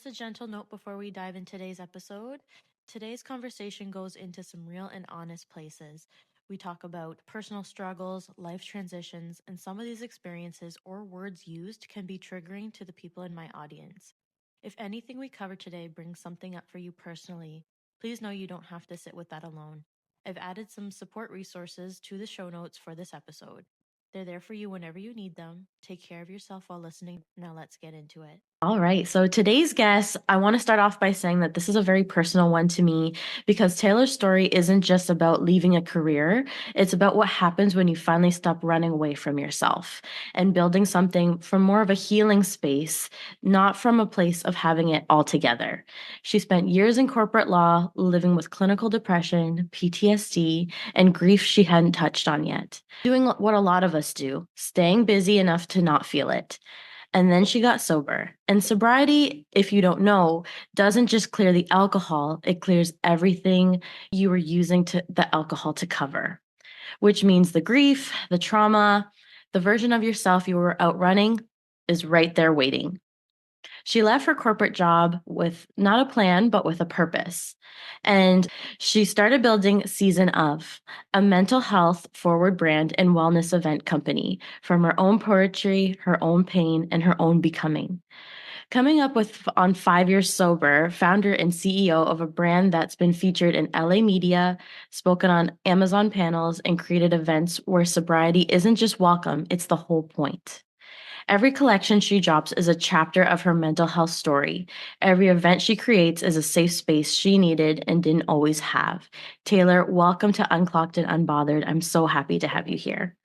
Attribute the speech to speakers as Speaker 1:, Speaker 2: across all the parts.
Speaker 1: a gentle note before we dive into today's episode. Today's conversation goes into some real and honest places. We talk about personal struggles, life transitions, and some of these experiences or words used can be triggering to the people in my audience. If anything we cover today brings something up for you personally, please know you don't have to sit with that alone. I've added some support resources to the show notes for this episode. They're there for you whenever you need them. Take care of yourself while listening. Now let's get into it. All right. So today's guest, I want to start off by saying that this is a very personal one to me because Taylor's story isn't just about leaving a career. It's about what happens when you finally stop running away from yourself and building something from more of a healing space, not from a place of having it all together. She spent years in corporate law, living with clinical depression, PTSD, and grief she hadn't touched on yet, doing what a lot of us do, staying busy enough to not feel it. And then she got sober. And sobriety, if you don't know, doesn't just clear the alcohol, it clears everything you were using the alcohol to cover, which means the grief, the trauma, the version of yourself you were outrunning is right there waiting. She left her corporate job with not a plan, but with a purpose. And she started building Season of, a mental health forward brand and wellness event company from her own poetry, her own pain, and her own becoming. Coming up with on 5 years sober, founder and CEO of a brand that's been featured in LA media, spoken on Amazon panels, and created events where sobriety isn't just welcome, it's the whole point. Every collection she drops is a chapter of her mental health story. Every event she creates is a safe space she needed and didn't always have. Taylor, welcome to Unclocked and Unbothered. I'm so happy to have you here.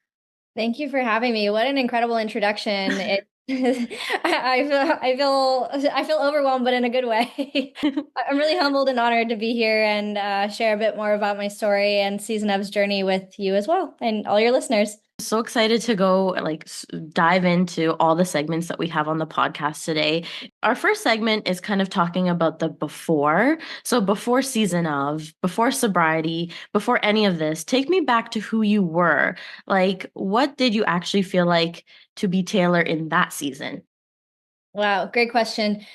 Speaker 2: Thank you for having me. What an incredible introduction. I feel overwhelmed, but in a good way. I'm really humbled and honored to be here and share a bit more about my story and Season of's journey with you as well and all your listeners.
Speaker 1: So excited to go dive into all the segments that we have on the podcast today. Our first segment is kind of talking about the before. So before Season of, before sobriety, before any of this, take me back to who you were. Like, what did you actually feel like to be Taylor in that season?
Speaker 2: Wow, great question.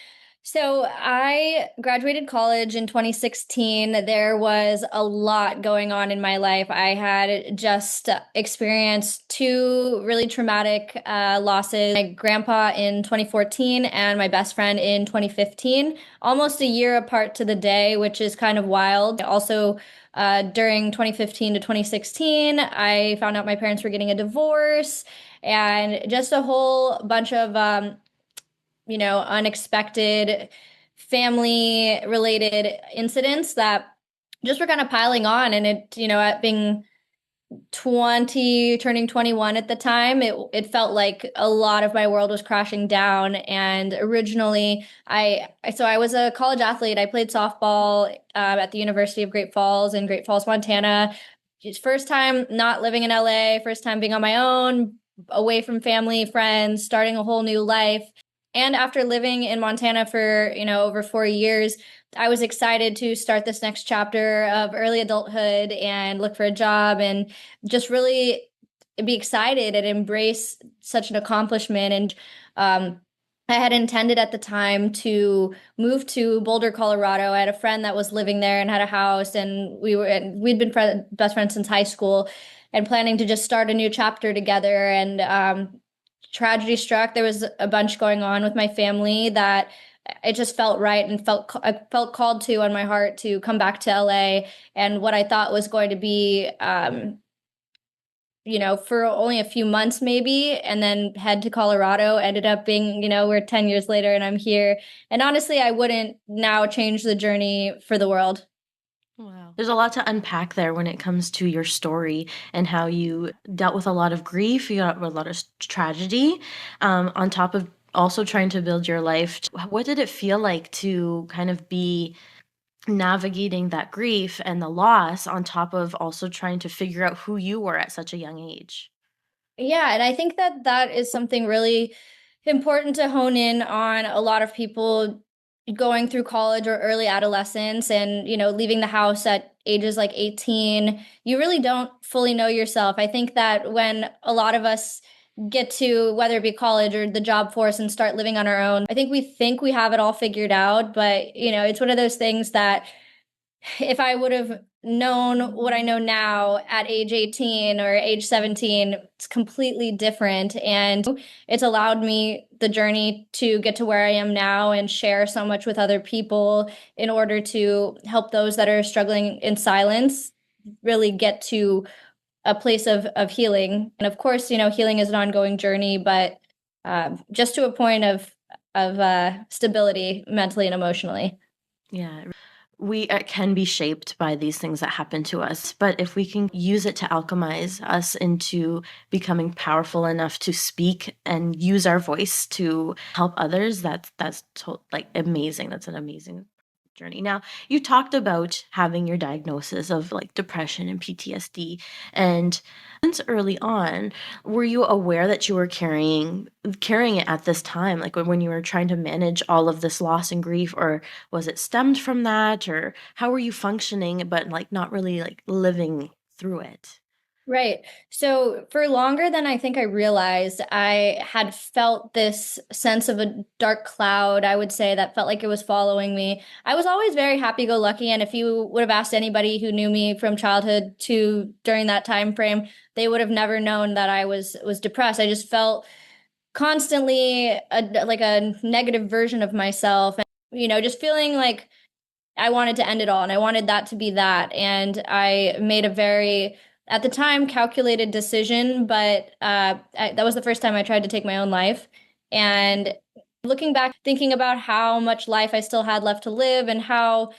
Speaker 2: So I graduated college in 2016. There was a lot going on in my life. I had just experienced two really traumatic losses. My grandpa in 2014 and my best friend in 2015, almost a year apart to the day, which is kind of wild. Also, during 2015 to 2016, I found out my parents were getting a divorce and just a whole bunch of unexpected family related incidents that just were kind of piling on. And at being 20, turning 21 at the time, it felt like a lot of my world was crashing down. And originally, I was a college athlete. I played softball at the University of Great Falls in Great Falls, Montana. First time not living in LA, first time being on my own, away from family, friends, starting a whole new life. And after living in Montana for, over 4 years, I was excited to start this next chapter of early adulthood and look for a job and just really be excited and embrace such an accomplishment. And I had intended at the time to move to Boulder, Colorado. I had a friend that was living there and had a house, and we'd been best friends since high school, and planning to just start a new chapter together. And tragedy struck. There was a bunch going on with my family that it just felt right and I felt called to on my heart to come back to LA. And what I thought was going to be for only a few months maybe, and then head to Colorado ended up being, we're 10 years later and I'm here. And honestly, I wouldn't now change the journey for the world.
Speaker 1: Wow. There's a lot to unpack there when it comes to your story and how you dealt with a lot of grief, you got with a lot of tragedy, on top of also trying to build your life. What did it feel like to kind of be navigating that grief and the loss on top of also trying to figure out who you were at such a young age?
Speaker 2: Yeah, and I think that that is something really important to hone in on. A lot of people going through college or early adolescence and, leaving the house at ages like 18, you really don't fully know yourself. I think that when a lot of us get to whether it be college or the job force and start living on our own. I think we have it all figured out, but it's one of those things that if I would have known what I know now at age 18 or age 17, it's completely different. And it's allowed me the journey to get to where I am now and share so much with other people in order to help those that are struggling in silence really get to a place of healing. And of course, healing is an ongoing journey, but just to a point of stability mentally and emotionally.
Speaker 1: Yeah. We can be shaped by these things that happen to us, but if we can use it to alchemize us into becoming powerful enough to speak and use our voice to help others, like amazing. That's an amazing journey. Now, you talked about having your diagnosis of like depression and PTSD, and since early on, were you aware that you were carrying it at this time, like when you were trying to manage all of this loss and grief, or was it stemmed from that, or how were you functioning but like not really like living through it?
Speaker 2: Right. So for longer than I think I realized, I had felt this sense of a dark cloud, I would say, that felt like it was following me. I was always very happy-go-lucky, and if you would have asked anybody who knew me from childhood to during that time frame, they would have never known that I was depressed. I just felt constantly like a negative version of myself, and just feeling like I wanted to end it all and I wanted that to be that. And I made a very, at the time, calculated decision, but that was the first time I tried to take my own life. And looking back, thinking about how much life I still had left to live and how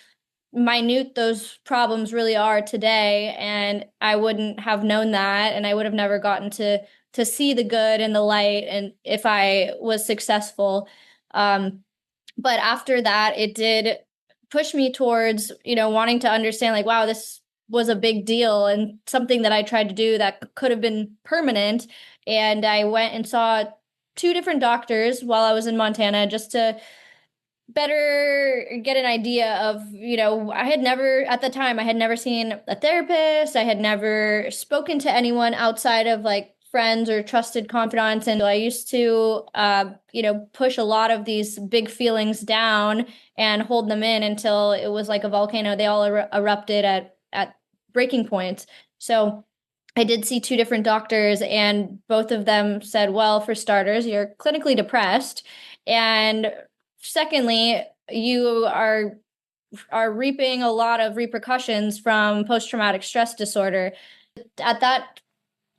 Speaker 2: minute those problems really are today. And I wouldn't have known that. And I would have never gotten to see the good and the light and if I was successful. But after that, it did push me towards, wanting to understand like, wow, this was a big deal and something that I tried to do that could have been permanent. And I went and saw two different doctors while I was in Montana just to better get an idea of, I had never, at the time, I had never seen a therapist. I had never spoken to anyone outside of like friends or trusted confidants. And I used to, push a lot of these big feelings down and hold them in until it was like a volcano. They all erupted at breaking points. So I did see two different doctors, and both of them said, well, for starters, you're clinically depressed. And secondly, you are reaping a lot of repercussions from post-traumatic stress disorder. At that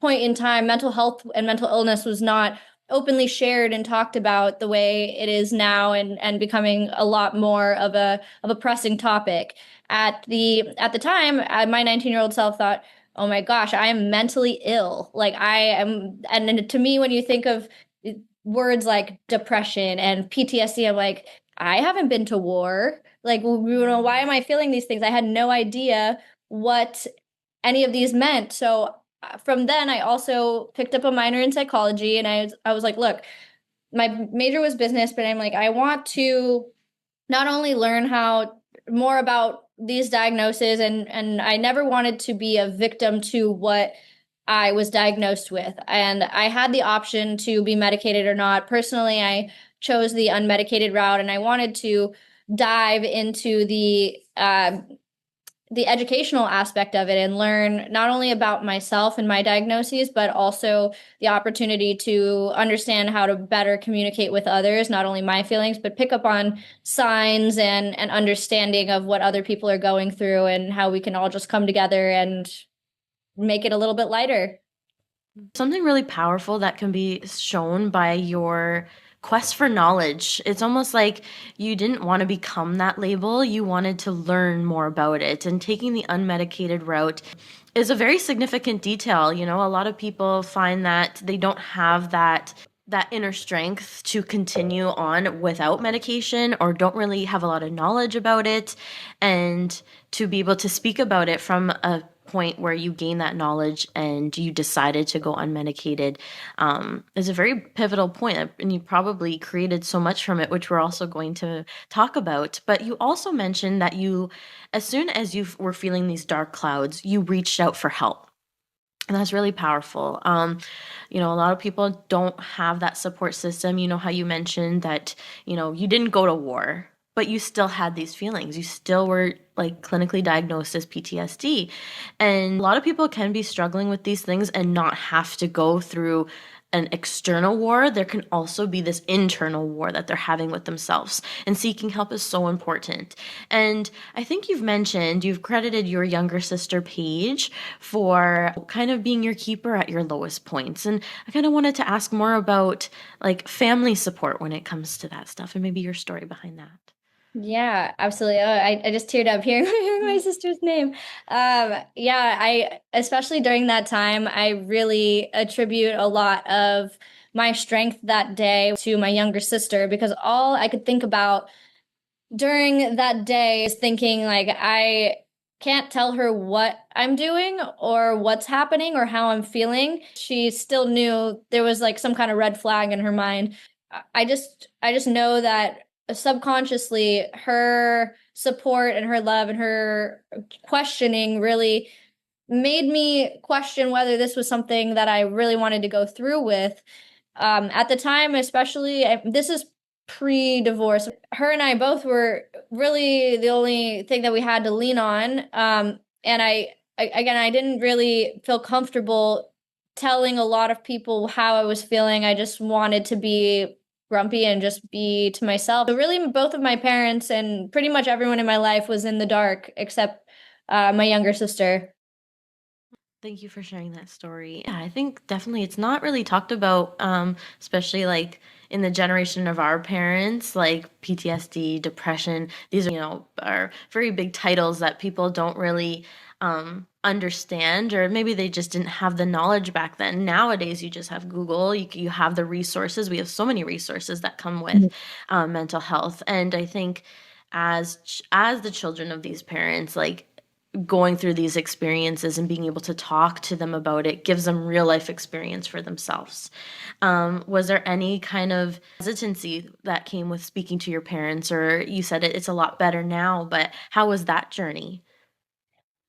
Speaker 2: point in time, mental health and mental illness was not openly shared and talked about the way it is now, and becoming a lot more of a pressing topic. At the time, my 19-year-old self thought, oh my gosh, I am mentally ill. Like I am, and to me, when you think of words like depression and PTSD, I'm like, I haven't been to war. Like, why am I feeling these things? I had no idea what any of these meant. So from then, I also picked up a minor in psychology, and I was like, look, my major was business, but I'm like, I want to not only learn how more about these diagnoses, and I never wanted to be a victim to what I was diagnosed with. And I had the option to be medicated or not. Personally, I chose the unmedicated route, and I wanted to dive into the educational aspect of it and learn not only about myself and my diagnoses, but also the opportunity to understand how to better communicate with others, not only my feelings, but pick up on signs and understanding of what other people are going through and how we can all just come together and make it a little bit lighter.
Speaker 1: Something really powerful that can be shown by your quest for knowledge. It's almost like you didn't want to become that label, you wanted to learn more about it. And taking the unmedicated route is a very significant detail. You know, a lot of people find that they don't have that inner strength to continue on without medication, or don't really have a lot of knowledge about it, and to be able to speak about it from a point where you gain that knowledge and you decided to go unmedicated, is a very pivotal point. And you probably created so much from it, which we're also going to talk about. But you also mentioned that you, as soon as you were feeling these dark clouds, you reached out for help. And that's really powerful. A lot of people don't have that support system. You know how you mentioned that, you didn't go to war, but you still had these feelings. You still were like clinically diagnosed as PTSD. And a lot of people can be struggling with these things and not have to go through an external war. There can also be this internal war that they're having with themselves. And seeking help is so important. And I think you've credited your younger sister, Paige, for kind of being your keeper at your lowest points. And I kind of wanted to ask more about like family support when it comes to that stuff and maybe your story behind that.
Speaker 2: Yeah, absolutely. Oh, I just teared up hearing, hearing my sister's name. Yeah, especially during that time, I really attribute a lot of my strength that day to my younger sister because all I could think about during that day is thinking like I can't tell her what I'm doing or what's happening or how I'm feeling. She still knew there was like some kind of red flag in her mind. I just know that subconsciously her support and her love and her questioning really made me question whether this was something that I really wanted to go through with. At the time, especially, this is pre-divorce. Her and I both were really the only thing that we had to lean on. And again, I didn't really feel comfortable telling a lot of people how I was feeling. I just wanted to be grumpy and just be to myself. So really, both of my parents and pretty much everyone in my life was in the dark except my younger sister.
Speaker 1: Thank you for sharing that story. Yeah, I think definitely it's not really talked about, especially like in the generation of our parents, like PTSD, depression. These are, are very big titles that people don't really understand, or maybe they just didn't have the knowledge back then. Nowadays, you just have Google, you have the resources. We have so many resources that come with mental health. And I think as the children of these parents, like going through these experiences and being able to talk to them about it gives them real life experience for themselves. Was there any kind of hesitancy that came with speaking to your parents, or you said it's a lot better now, but how was that journey?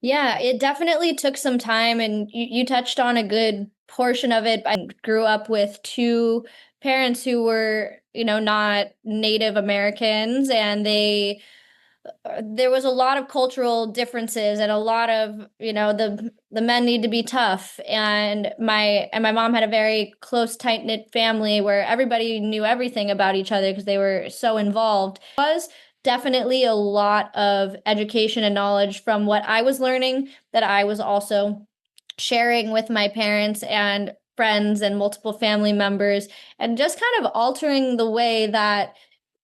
Speaker 2: Yeah, it definitely took some time, and you touched on a good portion of it. I grew up with two parents who were, not Native Americans, and there was a lot of cultural differences and a lot of, the men need to be tough, and my mom had a very close, tight-knit family where everybody knew everything about each other because they were so involved. It was definitely a lot of education and knowledge from what I was learning that I was also sharing with my parents and friends and multiple family members, and just kind of altering the way that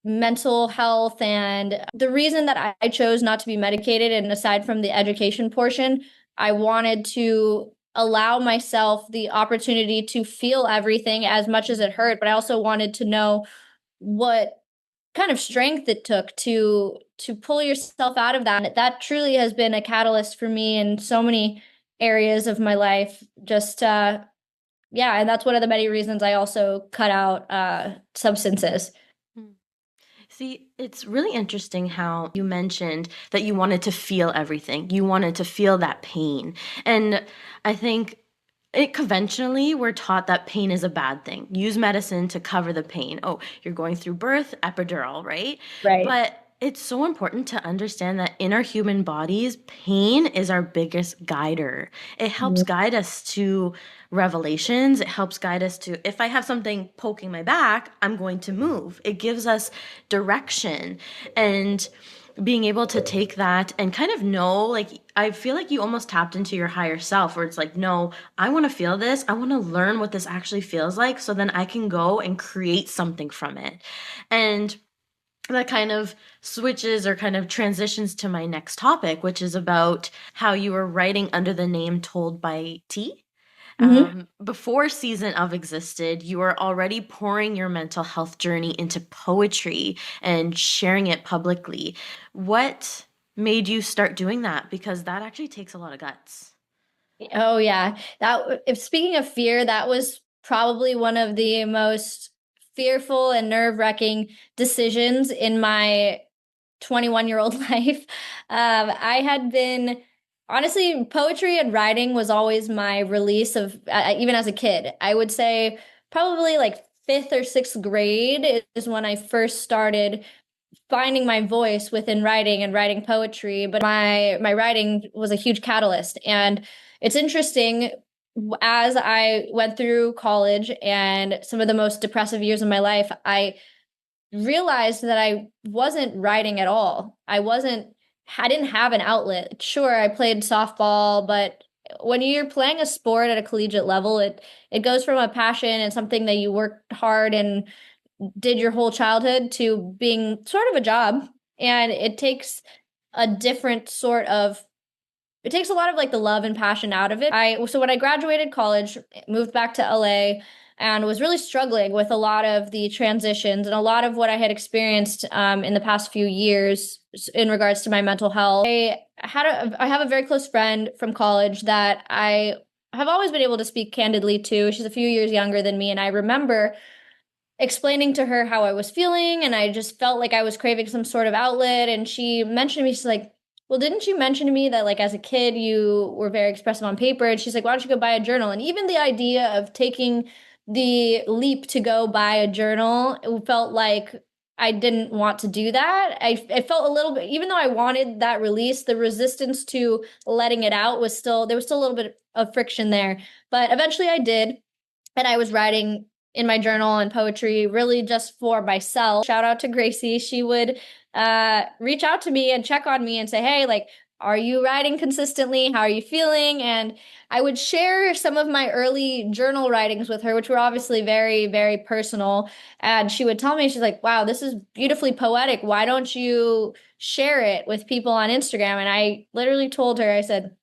Speaker 2: mental health. And the reason that I chose not to be medicated, and aside from the education portion, I wanted to allow myself the opportunity to feel everything as much as it hurt, but I also wanted to know what kind of strength it took to pull yourself out of that. And that truly has been a catalyst for me in so many areas of my life. Just yeah, and that's one of the many reasons I also cut out substances.
Speaker 1: Hmm. See, it's really interesting how you mentioned that you wanted to feel everything. You wanted to feel that pain. And I think conventionally, we're taught that pain is a bad thing. Use medicine to cover the pain. Oh, you're going through birth, epidural, right?
Speaker 2: Right.
Speaker 1: But it's so important to understand that in our human bodies, pain is our biggest guider. It helps guide us to revelations. It helps guide us to, if I have something poking my back, I'm going to move. It gives us direction. And being able to take that and kind of know, like, I feel like you almost tapped into your higher self where it's like, no, I want to feel this. I want to learn what this actually feels like so then I can go and create something from it. And that kind of switches or kind of transitions to my next topic, which is about how you were writing under the name Told by T.
Speaker 2: Mhm.
Speaker 1: Before Season of existed, you were already pouring your mental health journey into poetry and sharing it publicly. What made you start doing that? Because that actually takes a lot of guts.
Speaker 2: Oh yeah. That if speaking of fear, that was probably one of the most fearful and nerve-wracking decisions in my 21-year-old life. I had been Honestly, poetry and writing was always my release of, even as a kid. I would say probably like fifth or sixth grade is when I first started finding my voice within writing and writing poetry. But my writing was a huge catalyst. And it's interesting, as I went through college and some of the most depressive years of my life, I realized that I wasn't writing at all. I didn't have an outlet. Sure, I played softball, but when you're playing a sport at a collegiate level, it goes from a passion and something that you worked hard and did your whole childhood to being sort of a job. And it takes a different sort of it takes a lot of like the love and passion out of it. So when I graduated college, moved back to LA and was really struggling with a lot of the transitions and a lot of what I had experienced in the past few years in regards to my mental health. I have a very close friend from college that I have always been able to speak candidly to. She's a few years younger than me, and I remember explaining to her how I was feeling, and I just felt like I was craving some sort of outlet. And she mentioned to me, she's like, well, didn't you mention to me that like as a kid you were very expressive on paper? And she's like, why don't you go buy a journal? And even the idea of taking the leap to go buy a journal, it felt like I didn't want to do that. I felt a little bit, even though I wanted that release, the resistance to letting it out was still, there was still a little bit of friction there. But eventually I did. And I was writing in my journal and poetry really just for myself. Shout out to Gracie. She would reach out to me and check on me and say, hey, like, are you writing consistently? How are you feeling? And I would share some of my early journal writings with her, which were obviously very, very personal. And she would tell me, she's like, wow, this is beautifully poetic. Why don't you share it with people on Instagram? And I literally told her, I said,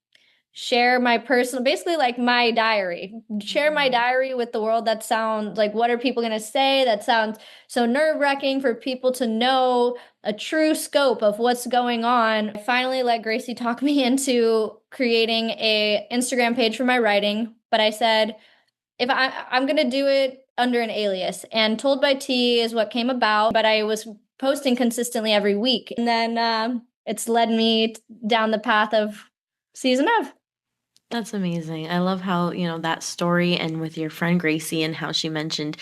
Speaker 2: share my personal, basically like my diary, share my diary with the world. That sounds like, what are people going to say? That sounds so nerve-wracking for people to know a true scope of what's going on. I finally let Gracie talk me into creating a Instagram page for my writing, but I said, if I'm going to do it under an alias, and Told by T is what came about, but I was posting consistently every week. And then it's led me down the path of Season of.
Speaker 1: That's amazing. I love how, that story and with your friend Gracie and how she mentioned,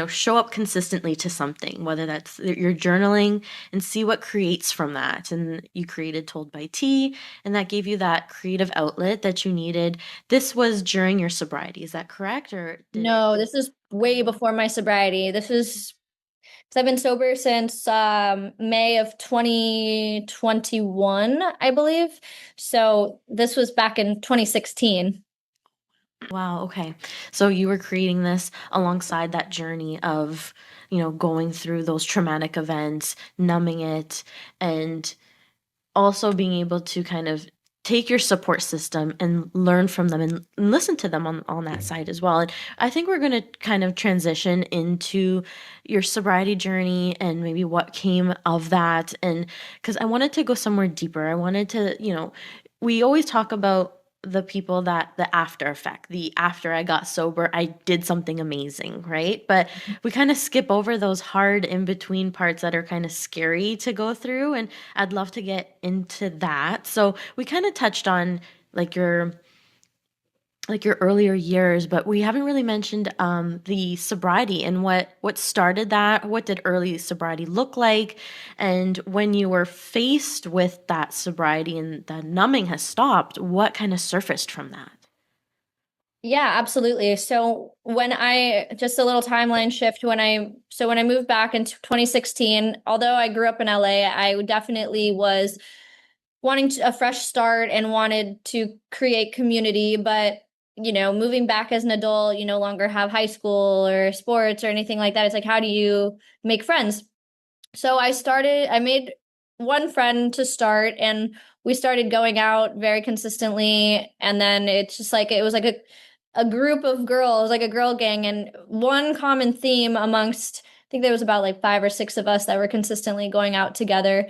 Speaker 1: show up consistently to something, whether that's your journaling and see what creates from that. And you created Told by Tea, and that gave you that creative outlet that you needed. This was during your sobriety, is that correct? Or did it?
Speaker 2: No, this is way before my sobriety. This is because I've been sober since May of 2021, I believe. So this was back in 2016.
Speaker 1: Wow, okay. So you were creating this alongside that journey of, going through those traumatic events, numbing it, and also being able to kind of take your support system and learn from them and listen to them on that side as well. And I think we're going to kind of transition into your sobriety journey and maybe what came of that. And because I wanted to go somewhere deeper, I wanted to, we always talk about the people that the after effect, the after I got sober, I did something amazing, right? But we kind of skip over those hard in between parts that are kind of scary to go through. And I'd love to get into that. So we kind of touched on like your earlier years, but we haven't really mentioned the sobriety and what started that. What did early sobriety look like? And when you were faced with that sobriety and the numbing has stopped, what kind of surfaced from that?
Speaker 2: Yeah, absolutely. So just a little timeline shift, when I moved back in 2016, although I grew up in LA, I definitely was wanting a fresh start and wanted to create community. But, moving back as an adult, you no longer have high school or sports or anything like that. It's like, how do you make friends? So I made one friend to start, and we started going out very consistently. And then it's just like, it was like a group of girls, like a girl gang. And one common theme amongst, I think there was about like five or six of us that were consistently going out together.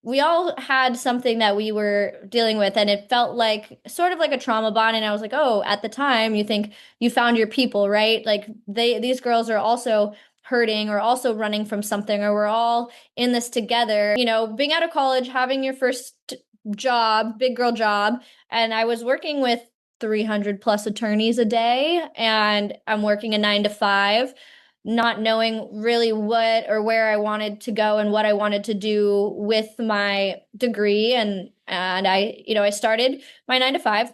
Speaker 2: We all had something that we were dealing with, and it felt like sort of like a trauma bond. And I was like, oh, at the time you think you found your people, right? Like these girls are also hurting or also running from something, or we're all in this together. Being out of college, having your first job, big girl job, and I was working with 300 plus attorneys a day, and I'm working a 9 to 5, not knowing really what or where I wanted to go and what I wanted to do with my degree. And I started my 9 to 5,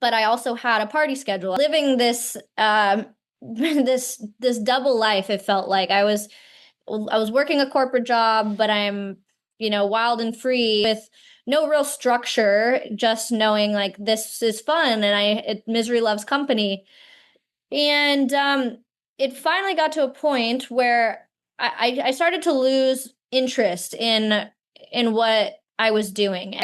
Speaker 2: but I also had a party schedule, living this this double life. It felt like I was working a corporate job, but I'm, wild and free with no real structure, just knowing like this is fun and misery loves company. And it finally got to a point where I started to lose interest in what I was doing.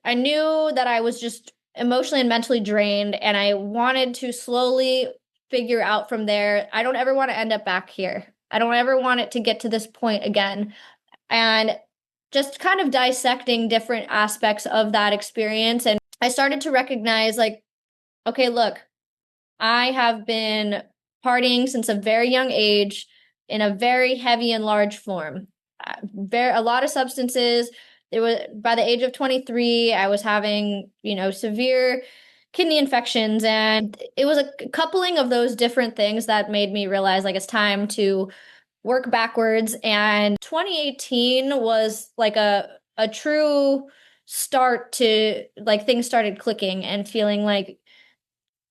Speaker 2: I knew that I was just emotionally and mentally drained, and I wanted to slowly figure out from there. I don't ever want to end up back here. I don't ever want it to get to this point again. And just kind of dissecting different aspects of that experience. And I started to recognize, like, okay, look, I have been partying since a very young age in a very heavy and large form. A lot of substances. It was by the age of 23, I was having, severe kidney infections, and it was a coupling of those different things that made me realize like it's time to work backwards. And 2018 was like a true start to like things started clicking and feeling like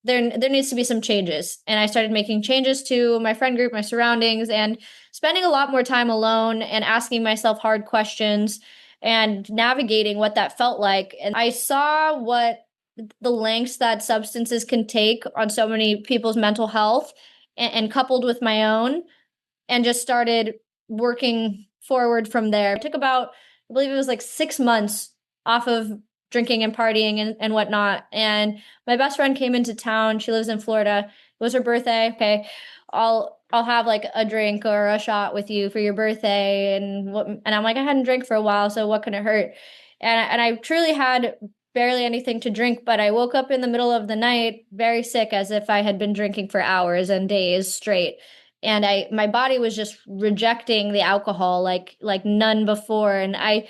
Speaker 2: there needs to be some changes. And I started making changes to my friend group, my surroundings, and spending a lot more time alone and asking myself hard questions and navigating what that felt like. And I saw what the lengths that substances can take on so many people's mental health, and coupled with my own, and just started working forward from there. It took about, I believe it was like 6 months off of drinking and partying and whatnot. And my best friend came into town. She lives in Florida. It was her birthday. Okay, I'll have like a drink or a shot with you for your birthday. And I'm like, I hadn't drank for a while, so what can it hurt? And I truly had barely anything to drink, but I woke up in the middle of the night very sick, as if I had been drinking for hours and days straight. And my body was just rejecting the alcohol like none before. And I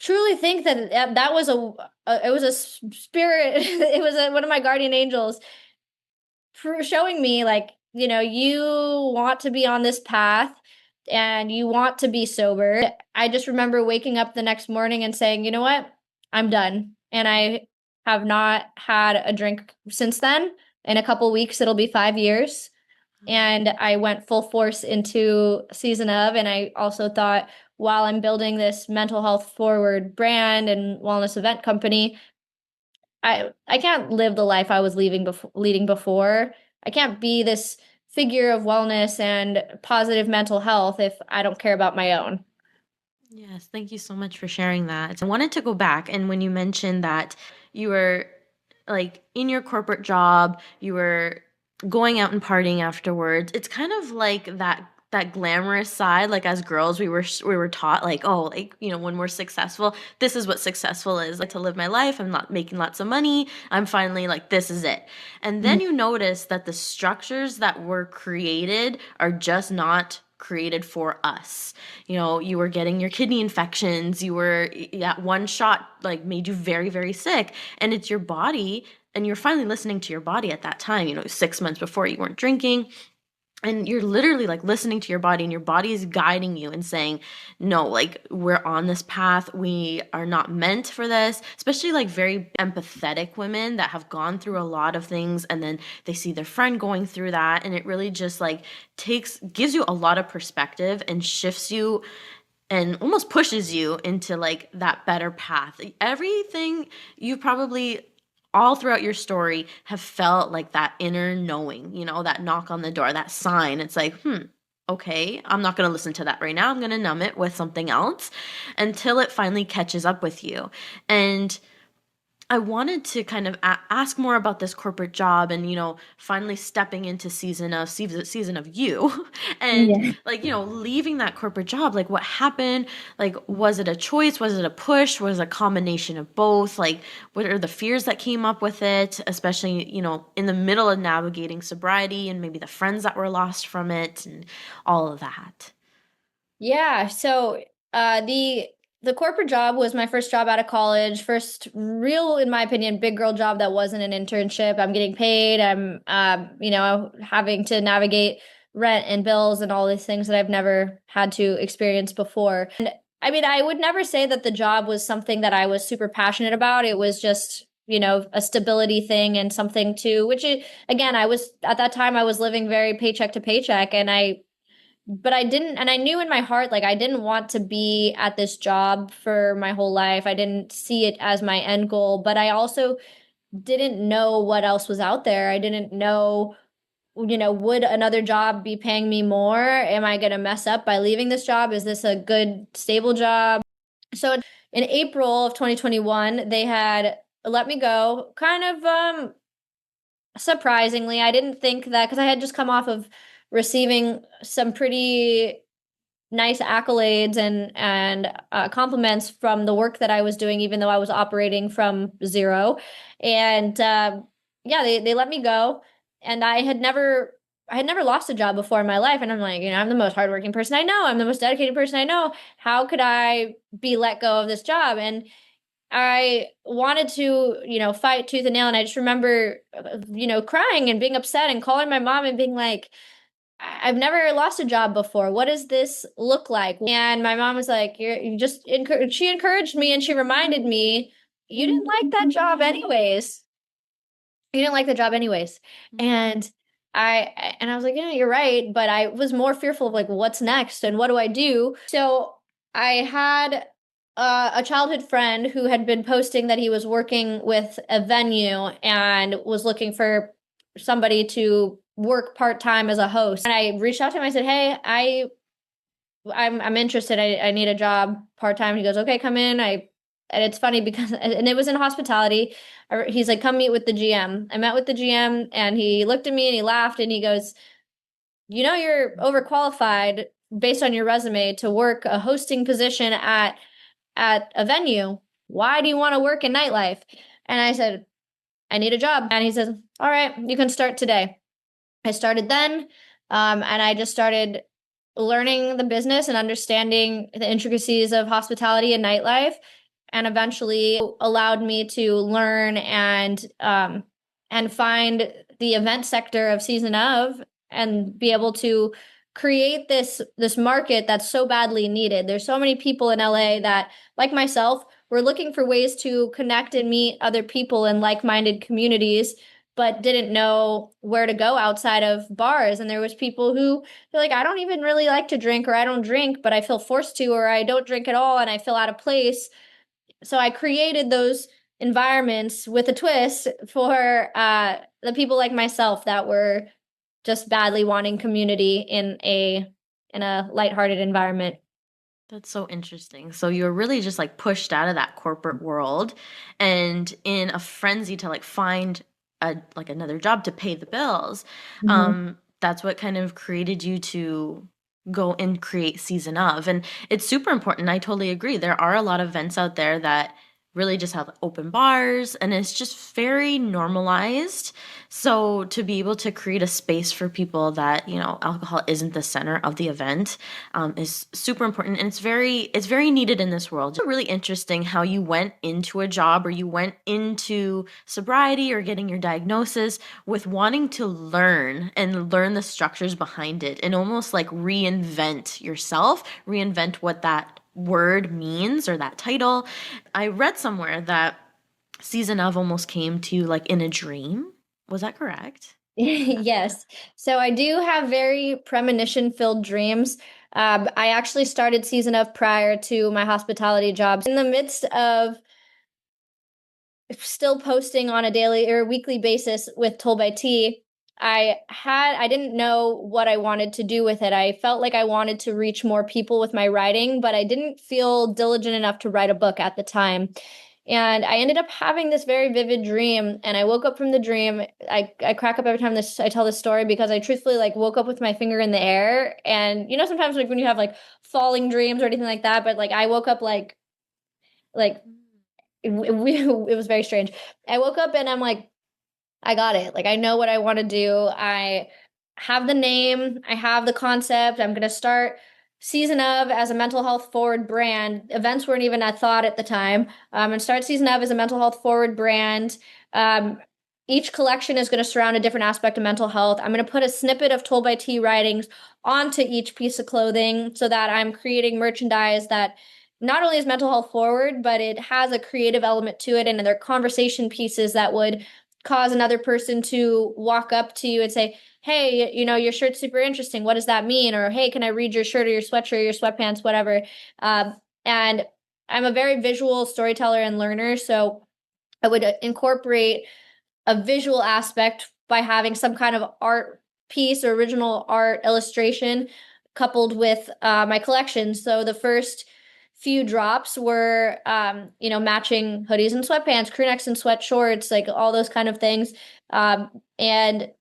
Speaker 2: truly think that was it was a spirit. It was one of my guardian angels showing me like, you want to be on this path and you want to be sober. I just remember waking up the next morning and saying, you know what, I'm done. And I have not had a drink since then. In a couple weeks it'll be 5 years. And I went full force into season of, and I also thought, while I'm building this mental health forward brand and wellness event company, I can't live the life I was leading before. I can't be this figure of wellness and positive mental health if I don't care about my own.
Speaker 1: Yes, thank you so much for sharing that. I wanted to go back, and when you mentioned that you were like in your corporate job, you were going out and partying afterwards. It's kind of like that glamorous side. Like as girls, we were taught like, oh, like when we're successful, this is what successful is. Like to live my life. I'm not making lots of money. I'm finally like, this is it. And then you notice that the structures that were created are just not created for us. You were getting your kidney infections, that one shot like made you very, very sick. And it's your body, and you're finally listening to your body at that time. 6 months before you weren't drinking. And you're literally like listening to your body, and your body is guiding you and saying, no, like we're on this path. We are not meant for this, especially like very empathetic women that have gone through a lot of things, and then they see their friend going through that. And it really just like gives you a lot of perspective and shifts you and almost pushes you into like that better path. Everything you probably all throughout your story have felt like that inner knowing, that knock on the door, that sign. It's like, okay, I'm not going to listen to that right now. I'm going to numb it with something else until it finally catches up with you. And I wanted to kind of ask more about this corporate job and, finally stepping into season of you and
Speaker 2: Yeah.
Speaker 1: like, leaving that corporate job. Like what happened? Like, was it a choice? Was it a push? Was it a combination of both? Like, what are the fears that came up with it? Especially, in the middle of navigating sobriety and maybe the friends that were lost from it and all of that.
Speaker 2: Yeah. So the the corporate job was my first job out of college, first real, in my opinion, big girl job that wasn't an internship. I'm getting paid. I'm, having to navigate rent and bills and all these things that I've never had to experience before. And I mean, I would never say that the job was something that I was super passionate about. It was just, a stability thing and something to, again, I was at that time, I was living very paycheck to paycheck. But I didn't, and I knew in my heart, like, I didn't want to be at this job for my whole life. I didn't see it as my end goal, but I also didn't know what else was out there. I didn't know, would another job be paying me more? Am I going to mess up by leaving this job? Is this a good, stable job? So in April of 2021, they had let me go kind of surprisingly. I didn't think that because I had just come off of receiving some pretty nice accolades and compliments from the work that I was doing, even though I was operating from zero. And yeah, they let me go, and I had never lost a job before in my life, and I'm like, I'm the most hardworking person I know. I'm the most dedicated person I know. How could I be let go of this job? And I wanted to, fight tooth and nail. And I just remember, crying and being upset and calling my mom and being like, I've never lost a job before. What does this look like? And my mom was like, she encouraged me and she reminded me, you didn't like that job anyways. You didn't like the job anyways. And I was like, yeah, you're right. But I was more fearful of like, what's next and what do I do? So I had a childhood friend who had been posting that he was working with a venue and was looking for somebody to work part-time as a host. And I reached out to him. I said, hey, I'm interested. I need a job part-time. He goes, okay, come in. And it's funny because, and it was in hospitality. He's like, come meet with the GM. I met with the GM and he looked at me and he laughed and he goes, you're overqualified based on your resume to work a hosting position at a venue. Why do you want to work in nightlife? And I said, I need a job. And he says, all right, you can start today. I started then, and I just started learning the business and understanding the intricacies of hospitality and nightlife, and eventually allowed me to learn and find the event sector of Season of and be able to create this market that's so badly needed. There's so many people in LA that, like myself, were looking for ways to connect and meet other people in like-minded communities but didn't know where to go outside of bars. And there was people who feel like, I don't even really like to drink, or I don't drink, but I feel forced to, or I don't drink at all and I feel out of place. So I created those environments with a twist for the people like myself that were just badly wanting community in a lighthearted environment.
Speaker 1: That's so interesting. So you're really just like pushed out of that corporate world and in a frenzy to like find another job to pay the bills.
Speaker 2: Mhm.
Speaker 1: That's what kind of created you to go and create Season of. And it's super important. I totally agree. There are a lot of events out there that really just have open bars and it's just very normalized. So to be able to create a space for people that, alcohol isn't the center of the event, is super important. And it's very needed in this world. It's really interesting how you went into a job or you went into sobriety or getting your diagnosis with wanting to learn and learn the structures behind it and almost like reinvent yourself, reinvent what that word means or that title. I read somewhere that Season of almost came to you like in a dream. Was that correct?
Speaker 2: Yes. So I do have very premonition filled dreams. I actually started Season of prior to my hospitality jobs. In the midst of still posting on a daily or weekly basis with Told by T, I didn't know what I wanted to do with it. I felt like I wanted to reach more people with my writing, but I didn't feel diligent enough to write a book at the time. And I ended up having this very vivid dream, and I woke up from the dream. I crack up every time I tell this story because I truthfully like woke up with my finger in the air. And sometimes like when you have like falling dreams or anything like that, but like I woke up like it was very strange. I woke up and I'm like, I got it. Like I know what I want to do. I have the name, I have the concept. I'm gonna start Season of as a mental health forward brand. Events weren't even a thought at the time. And start Season of as a mental health forward brand. Each collection is going to surround a different aspect of mental health. I'm going to put a snippet of Told by T writings onto each piece of clothing so that I'm creating merchandise that not only is mental health forward, but it has a creative element to it. And they're conversation pieces that would cause another person to walk up to you and say, hey, your shirt's super interesting. What does that mean? Or, hey, can I read your shirt or your sweatshirt or your sweatpants, whatever. And I'm a very visual storyteller and learner. So I would incorporate a visual aspect by having some kind of art piece or original art illustration coupled with my collection. So the first few drops were, matching hoodies and sweatpants, crew necks and sweat shorts, like all those kind of things. And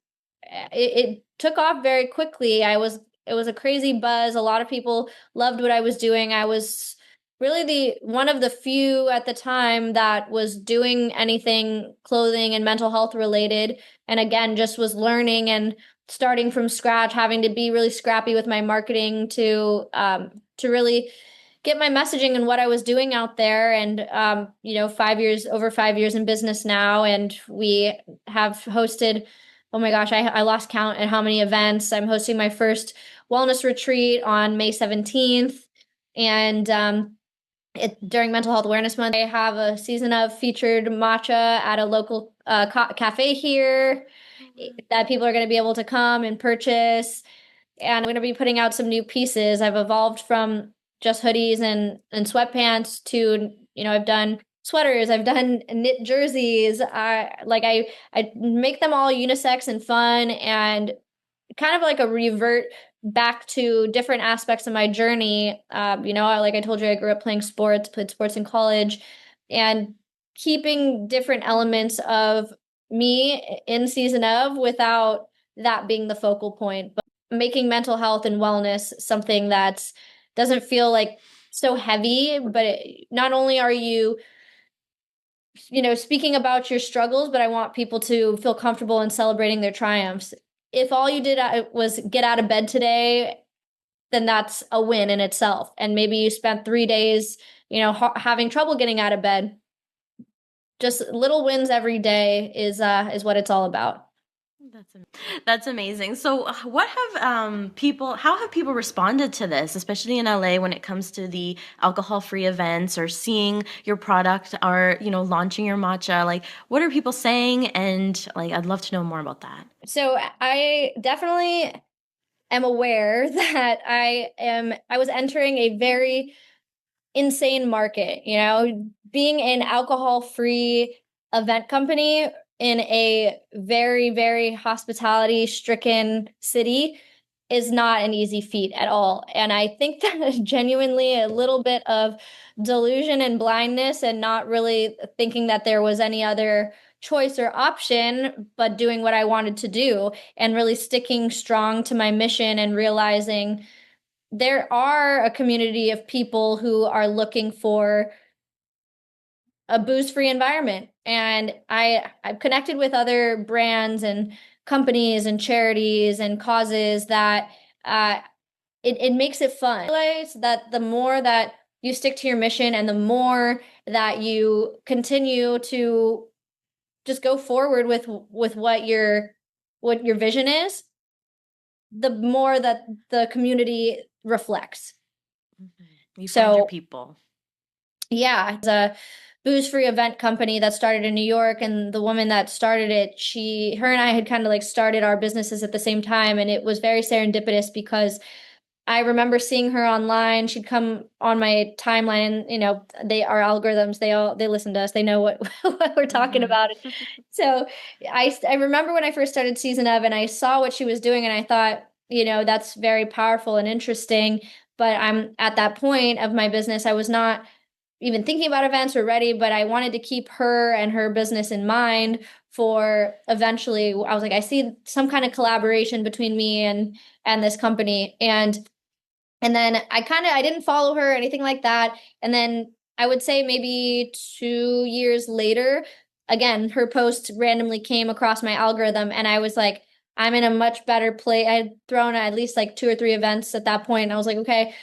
Speaker 2: it took off very quickly. It was a crazy buzz. A lot of people loved what I was doing. I was really the one of the few at the time that was doing anything clothing and mental health related. And again, just was learning and starting from scratch, having to be really scrappy with my marketing to really get my messaging and what I was doing out there. And over 5 years in business now, and we have hosted, oh my gosh, I lost count at how many events. I'm hosting my first wellness retreat on May 17th. And during Mental Health Awareness Month, I have a season of featured matcha at a local cafe here that people are going to be able to come and purchase. And I'm going to be putting out some new pieces. I've evolved from just hoodies and sweatpants to, I've done sweaters, I've done knit jerseys. I make them all unisex and fun, and kind of like a revert back to different aspects of my journey. Like I told you, I grew up playing sports, played sports in college, and keeping different elements of me in Season of without that being the focal point, but making mental health and wellness something that doesn't feel like so heavy, but not only are you speaking about your struggles, but I want people to feel comfortable in celebrating their triumphs. If all you did was get out of bed today, then that's a win in itself. And maybe you spent 3 days, having trouble getting out of bed. Just little wins every day is what it's all about.
Speaker 1: That's amazing. So, what have how have people responded to this, especially in LA when it comes to the alcohol-free events or seeing your product or, launching your matcha? Like, what are people saying? And like, I'd love to know more about that.
Speaker 2: So I definitely am aware that I was entering a very insane market, being an alcohol-free event company in a very, very hospitality stricken city is not an easy feat at all. And I think that genuinely a little bit of delusion and blindness and not really thinking that there was any other choice or option, but doing what I wanted to do and really sticking strong to my mission and realizing there are a community of people who are looking for a booze-free environment. And I've connected with other brands and companies and charities and causes that it makes it fun. I realize that the more that you stick to your mission and the more that you continue to just go forward with what your vision is, the more that the community reflects.
Speaker 1: You find your people.
Speaker 2: Yeah, it's a booze-free event company that started in New York, and the woman that started it, her and I had kind of like started our businesses at the same time, and it was very serendipitous because I remember seeing her online. She'd come on my timeline, and our algorithms, they listen to us. They know what what we're talking about. So I remember when I first started Season of, and I saw what she was doing, and I thought, that's very powerful and interesting. But I'm at that point of my business, I was not even thinking about events or ready, but I wanted to keep her and her business in mind for eventually. I was like, I see some kind of collaboration between me and this company. And then I didn't follow her or anything like that. And then I would say maybe 2 years later, again, her post randomly came across my algorithm, and I was like, I'm in a much better place. I had thrown at least like 2 or 3 events at that point. And I was like, okay,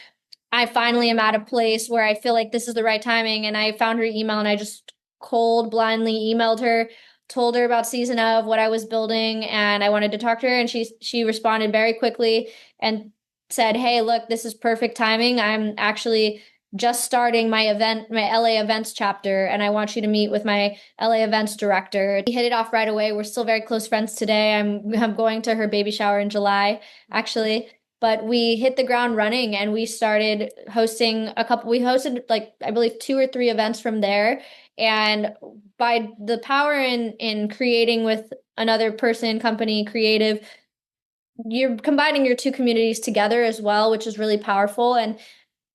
Speaker 2: I finally am at a place where I feel like this is the right timing. And I found her email and I just cold blindly emailed her, told her about season of what I was building and I wanted to talk to her. And she responded very quickly and said, "Hey, look, this is perfect timing. I'm actually just starting my LA events chapter, and I want you to meet with my LA events director." We hit it off right away. We're still very close friends today. I'm going to her baby shower in July, actually. But we hit the ground running and we started hosting we hosted like, I believe, 2 or 3 events from there. And by the power in creating with another person, company, creative, you're combining your two communities together as well, which is really powerful. And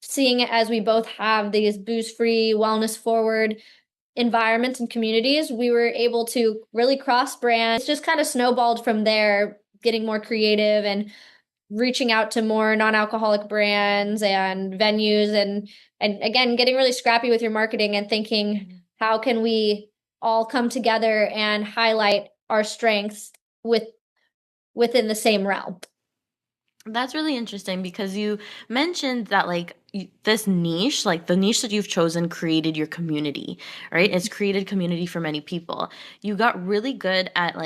Speaker 2: seeing it as we both have these booze free, wellness forward environments and communities, we were able to really cross brand. It's just kind of snowballed from there, getting more creative and reaching out to more non-alcoholic brands and venues, and again getting really scrappy with your marketing and thinking, how can we all come together and highlight our strengths within the same realm.
Speaker 1: That's really interesting because you mentioned that this niche, like the niche that you've chosen created your community, right? It's created community for many people. You got really good at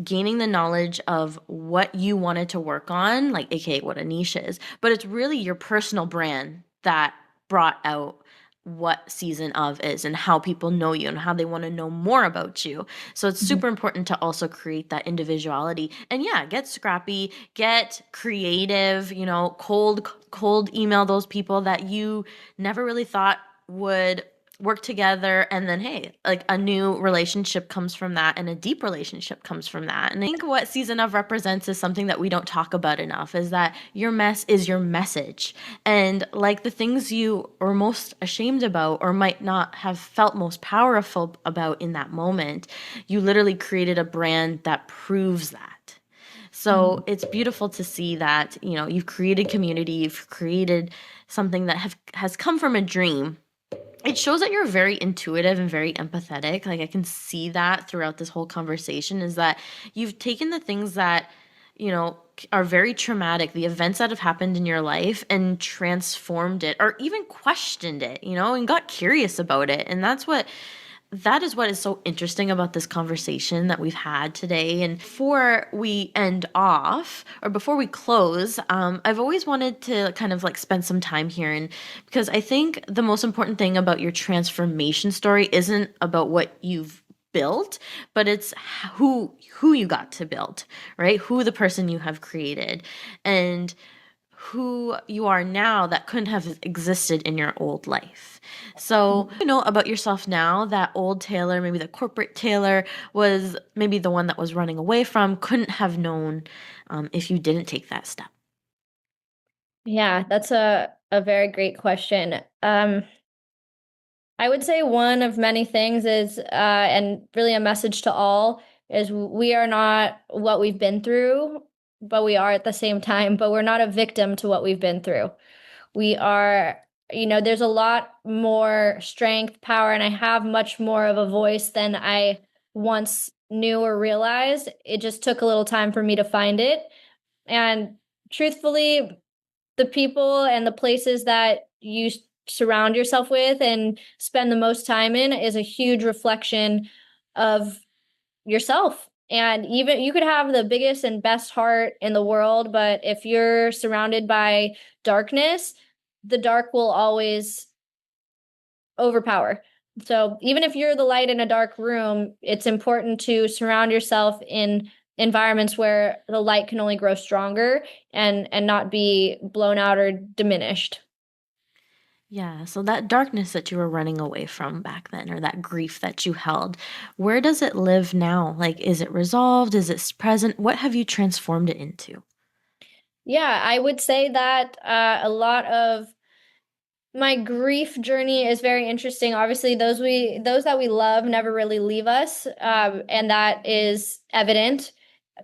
Speaker 1: gaining the knowledge of what you wanted to work on, like aka what a niche is, but it's really your personal brand that brought out what season of is and how people know you and how they want to know more about you. So it's super important to also create that individuality. And yeah, get scrappy, get creative, cold email those people that you never really thought would work together, and then hey, like a new relationship comes from that and a deep relationship comes from that. And I think what season of represents is something that we don't talk about enough, is that your mess is your message. And like the things you are most ashamed about or might not have felt most powerful about in that moment, you literally created a brand that proves that. So it's beautiful to see that, you've created community, you've created something that has come from a dream. It shows that you're very intuitive and very empathetic. Like I can see that throughout this whole conversation, is that you've taken the things that, are very traumatic, the events that have happened in your life, and transformed it or even questioned it, and got curious about it. And that is what is so interesting about this conversation that we've had today. And before we end off, or before we close, I've always wanted to kind of spend some time here, and because I think the most important thing about your transformation story isn't about what you've built, but it's who you got to build, right? Who the person you have created, and who you are now that couldn't have existed in your old life. So, about yourself now, that old Taylor, maybe the corporate Taylor, was maybe the one that was running away from, couldn't have known if you didn't take that step.
Speaker 2: Yeah, that's a very great question. I would say one of many things is, and really a message to all, is we are not what we've been through, but we are at the same time, but we're not a victim to what we've been through. We are, there's a lot more strength, power, and I have much more of a voice than I once knew or realized. It just took a little time for me to find it. And truthfully, the people and the places that you surround yourself with and spend the most time in is a huge reflection of yourself. And even you could have the biggest and best heart in the world, but if you're surrounded by darkness, the dark will always overpower. So even if you're the light in a dark room, it's important to surround yourself in environments where the light can only grow stronger and not be blown out or diminished.
Speaker 1: Yeah, so that darkness that you were running away from back then, or that grief that you held, where does it live now? Like, is it resolved? Is it present? What have you transformed it into?
Speaker 2: Yeah, I would say that a lot of my grief journey is very interesting. Obviously, those that we love never really leave us, and that is evident.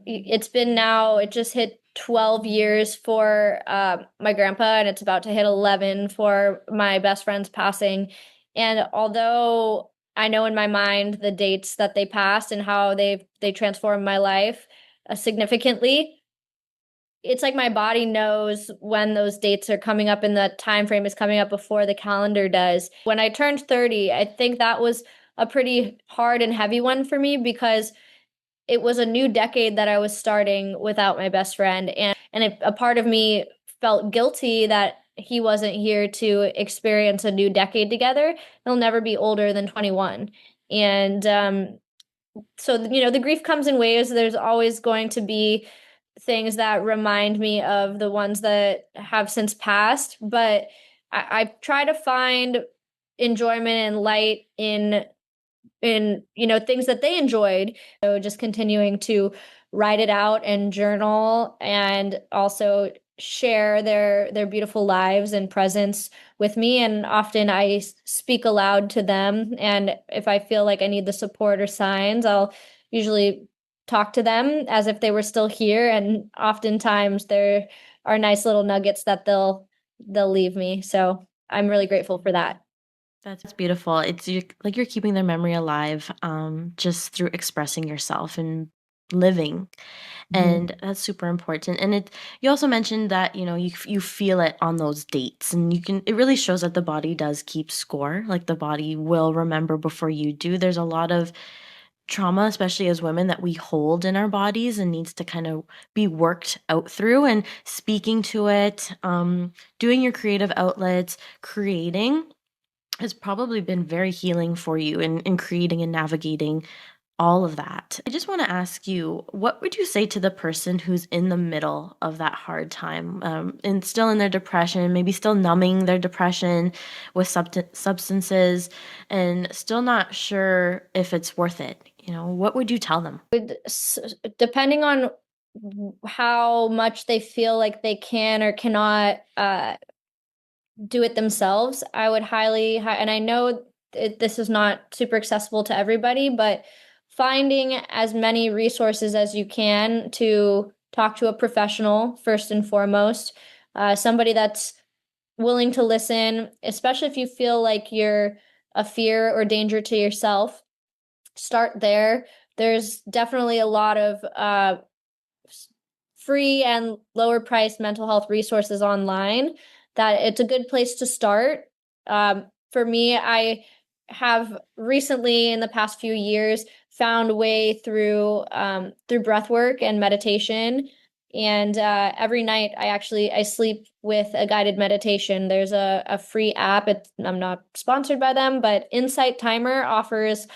Speaker 2: It's been now, it just hit 12 years for my grandpa, and it's about to hit 11 for my best friend's passing. And although I know in my mind the dates that they passed and how they transformed my life significantly, it's like my body knows when those dates are coming up and the time frame is coming up before the calendar does. When I turned 30, I think that was a pretty hard and heavy one for me because it was a new decade that I was starting without my best friend. And a part of me felt guilty that he wasn't here to experience a new decade together. He'll never be older than 21. And so, the grief comes in waves. There's always going to be things that remind me of the ones that have since passed, but I try to find enjoyment and light in things that they enjoyed. So just continuing to write it out and journal, and also share their beautiful lives and presence with me. And often I speak aloud to them, and if I feel like I need the support or signs, I'll usually talk to them as if they were still here. And oftentimes there are nice little nuggets that they'll leave me, so I'm really grateful for that.
Speaker 1: That's beautiful. Like you're keeping their memory alive, just through expressing yourself and living. And that's super important. And you also mentioned that, you feel it on those dates, and it really shows that the body does keep score. Like the body will remember before you do. There's a lot of trauma, especially as women, that we hold in our bodies and needs to kind of be worked out through, and speaking to it, doing your creative outlets, creating has probably been very healing for you in creating and navigating all of that. I just want to ask you, what would you say to the person who's in the middle of that hard time, and still in their depression, maybe still numbing their depression with substances, and still not sure if it's worth it? What would you tell them?
Speaker 2: Depending on how much they feel like they can or cannot do it themselves, I would and I know this is not super accessible to everybody, but finding as many resources as you can to talk to a professional first and foremost, somebody that's willing to listen, especially if you feel like you're a fear or danger to yourself. Start there. There's definitely a lot of free and lower priced mental health resources online that it's a good place to start. For me, I have recently in the past few years found a way through breath work and meditation. And every night I sleep with a guided meditation. There's a free app. I'm not sponsored by them, but Insight Timer offers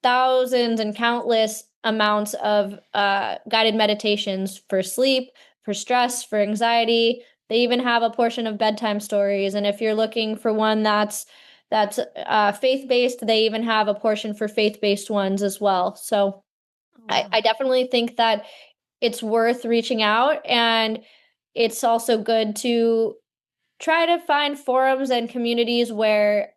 Speaker 2: thousands and countless amounts of guided meditations for sleep, for stress, for anxiety. They even have a portion of bedtime stories, and if you're looking for one that's faith-based, they even have a portion for faith-based ones as well. So
Speaker 1: Oh,
Speaker 2: I
Speaker 1: wow.
Speaker 2: definitely think that it's worth reaching out, and it's also good to try to find forums and communities where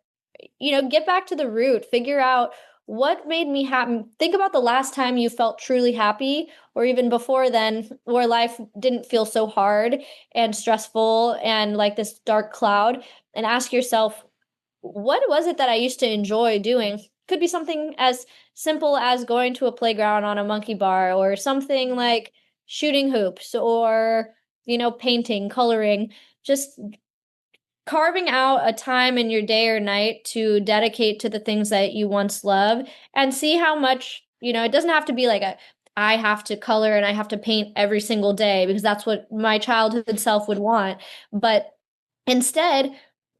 Speaker 2: get back to the root, figure out what made me happy. Think about the last time you felt truly happy, or even before then, where life didn't feel so hard and stressful and like this dark cloud, and ask yourself, what was it that I used to enjoy doing? Could be something as simple as going to a playground on a monkey bar, or something like shooting hoops, or, painting, coloring. Just carving out a time in your day or night to dedicate to the things that you once loved, and see how much, it doesn't have to be like I have to color and I have to paint every single day because that's what my childhood self would want. But instead,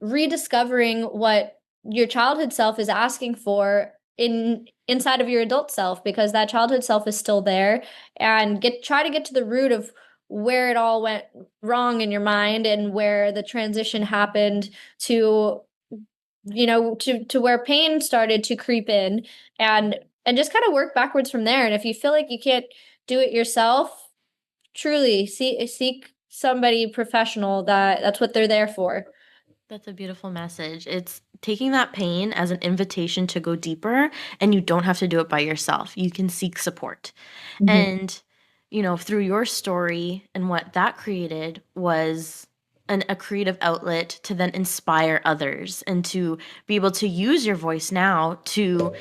Speaker 2: rediscovering what your childhood self is asking for inside of your adult self, because that childhood self is still there, and try to get to the root of where it all went wrong in your mind, and where the transition happened to to where pain started to creep in, and just kind of work backwards from there. And if you feel like you can't do it yourself, truly seek somebody professional. That's what they're there for.
Speaker 1: That's a beautiful message. It's taking that pain as an invitation to go deeper, and you don't have to do it by yourself. You can seek support.
Speaker 2: Mhm.
Speaker 1: And, through your story, and what that created was a creative outlet to then inspire others, and to be able to use your voice now to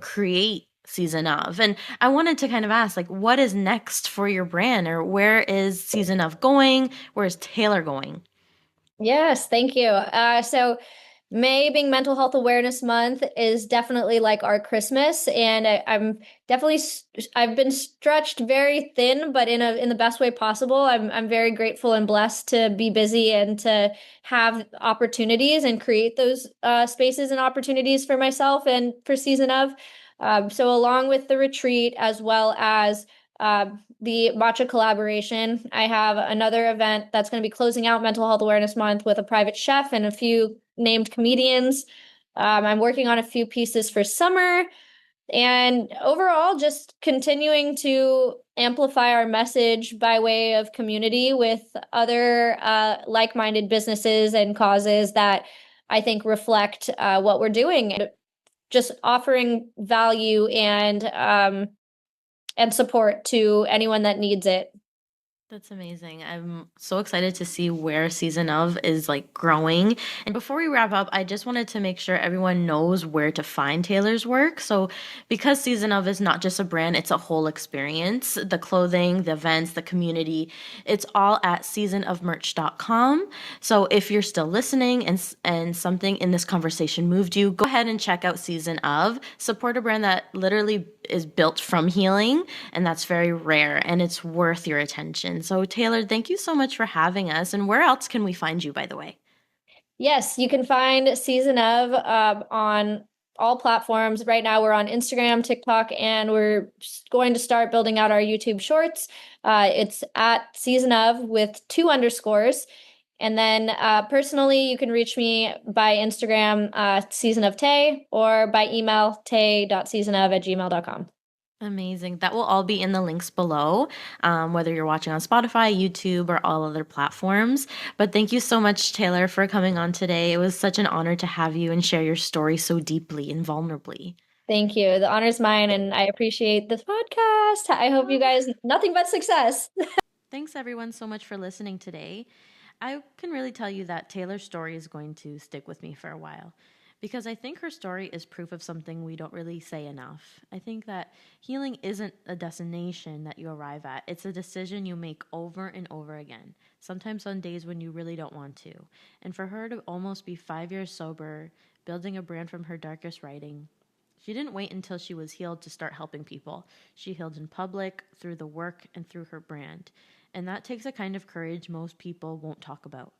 Speaker 1: create Season of. And I wanted to kind of ask, like, what is next for your brand, or where is Season of going? Where is Taylor going?
Speaker 2: Yes, thank you. So May being Mental Health Awareness Month is definitely like our Christmas, and I'm definitely I've been stretched very thin, but in the best way possible. I'm very grateful and blessed to be busy and to have opportunities and create those spaces and opportunities for myself and for Season of. So along with the retreat as well as the matcha collaboration, I have another event that's going to be closing out Mental Health Awareness Month with a private chef and a few named comedians. I'm working on a few pieces for summer, and overall, just continuing to amplify our message by way of community with other like-minded businesses and causes that I think reflect what we're doing. Just offering value and support to anyone that needs it.
Speaker 1: That's amazing. I'm so excited to see where Season of is like growing. And before we wrap up, I just wanted to make sure everyone knows where to find Taylor's work. So, because Season of is not just a brand, it's a whole experience. The clothing, the events, the community, it's all at seasonofmerch.com. So, if you're still listening and something in this conversation moved you, go ahead and check out Season of. Support a brand that literally is built from healing, and that's very rare and it's worth your attention. So, Taylor, thank you so much for having us. And where else can we find you, by the way?
Speaker 2: Yes, you can find Season of on all platforms. Right now, we're on Instagram, TikTok, and we're going to start building out our YouTube shorts. It's at Season of with 2 underscores. And then personally, you can reach me by Instagram, Season of Tay, or by email, tay.seasonof@gmail.com.
Speaker 1: Amazing. That will all be in the links below, whether you're watching on Spotify, YouTube, or all other platforms. But thank you so much, Taylor, for coming on today. It was such an honor to have you and share your story so deeply and vulnerably.
Speaker 2: Thank you. The honor's mine, and I appreciate this podcast. I hope you guys nothing but success.
Speaker 1: Thanks, everyone, so much for listening today. I can really tell you that Taylor's story is going to stick with me for a while, because I think her story is proof of something we don't really say enough. I think that healing isn't a destination that you arrive at, it's a decision you make over and over again, sometimes on days when you really don't want to. And for her to almost be 5 years sober, building a brand from her darkest writing, she didn't wait until she was healed to start helping people. She healed in public, through the work, and through her brand. And that takes a kind of courage most people won't talk about.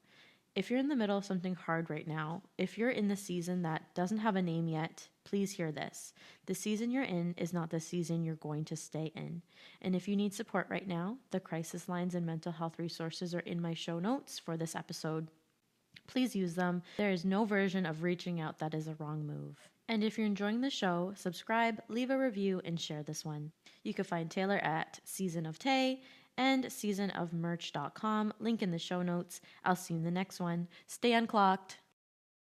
Speaker 1: If you're in the middle of something hard right now, if you're in the season that doesn't have a name yet, please hear this. The season you're in is not the season you're going to stay in. And if you need support right now, the crisis lines and mental health resources are in my show notes for this episode. Please use them. There is no version of reaching out that is a wrong move. And if you're enjoying the show, subscribe, leave a review, and share this one. You can find Taylor at Season of Tay and seasonofmerch.com. Link in the show notes. I'll see you in the next one. Stay unclocked.